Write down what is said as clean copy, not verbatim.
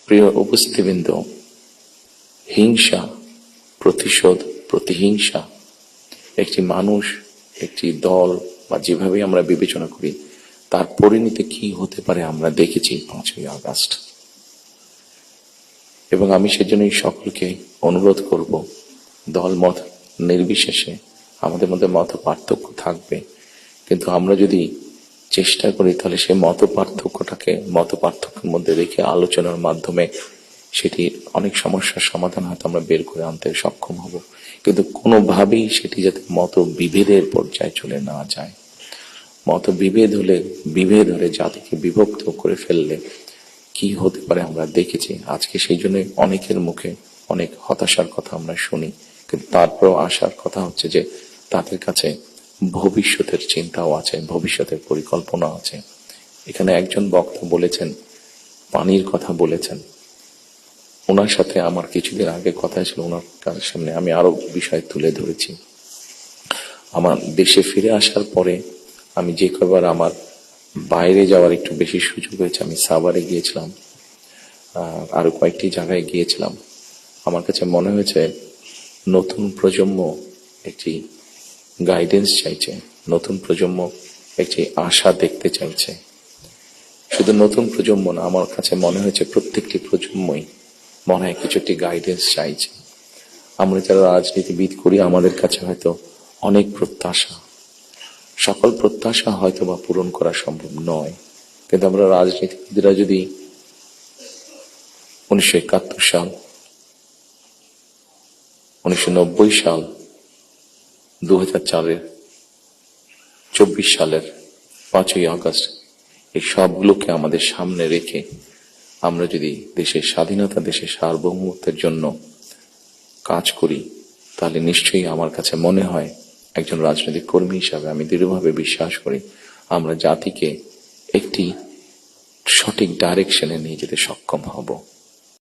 প্রিয় উপস্থিতিবৃন্দ, হিংসা, প্রতিশোধ, প্রতিহিংসা একটি মানুষ, একটি দল বা যেভাবে আমরা বিবেচনা করি তার পরিণতি কি হতে পারে আমরা দেখেছি 5ই আগস্ট। এবং আমি সেজন্যই সকলকে অনুরোধ করব, দলমত নির্বিশেষে আমাদের মধ্যে মত পার্থক্য থাকবে, কিন্তু আমরা যদি চেষ্টা করি তাহলে সেই মত পার্থক্যের মধ্যে রেখে আলোচনার মাধ্যমে সেটি অনেক সমস্যার সমাধান হয়তো আমরা বের করে আনতে সক্ষম হব। কিন্তু কোনোভাবেই সেটি যাতে মত বিভেদের পর্যায়ে চলে না যায়। মত বিভেদ হলে জাতিকে বিভক্ত করে ফেললে কি হতে পারে আমরা দেখেছি। আজকে সেই জন্য অনেকের মুখে অনেক হতাশার কথা আমরা শুনি, কিন্তু তারপর আসার কথা হচ্ছে যে তাদের কাছে ভবিষ্যতের চিন্তাও আছে, ভবিষ্যতের পরিকল্পনা আছে। এখানে একজন বক্তা বলেছেন, পানির কথা বলেছেন, ওনার সাথে আমার কিছুদিন আগে কথা ছিল, ওনার সামনে আমি আরো বিষয় তুলে ধরেছি। আমার দেশে ফিরে আসার পরে আমি যে কবার আমার বাইরে যাওয়ার একটু বেশি সুযোগ হয়েছে, আমি সাভারে গিয়েছিলাম, আরো কয়েকটি জায়গায় গিয়েছিলাম। আমার কাছে মনে হয়েছে নতুন প্রজন্ম একটি গাইডেন্স চাইছে, নতুন প্রজন্ম একটি আশা দেখতে চাইছে। শুধু নতুন প্রজন্ম না, আমার কাছে মনে হয়েছে প্রত্যেকটি প্রজন্মই মনে হয় কিছু একটি গাইডেন্স চাইছে। আমরা যারা রাজনীতিবিদ করি আমাদের কাছে হয়তো অনেক প্রত্যাশা, সকল প্রত্যাশা হয়তো বা পূরণ করা সম্ভব নয়, কিন্তু আমরা রাজনীতিবিদরা যদি 1971 সাল, 1990 সাল, 2004-এর 24 সালের 5ই আগস্ট এই সবগুলোকে আমাদের সামনে রেখে আমরা যদি দেশের স্বাধীনতা, দেশের সার্বভৌমত্বের জন্য কাজ করি, তাহলে নিশ্চয়ই আমার কাছে মনে হয় একজন রাজনৈতিক কর্মী হিসাবে আমি দৃঢ়ভাবে বিশ্বাস করি আমরা জাতিকে একটি সঠিক ডাইরেকশনে নিয়ে যেতে সক্ষম হব।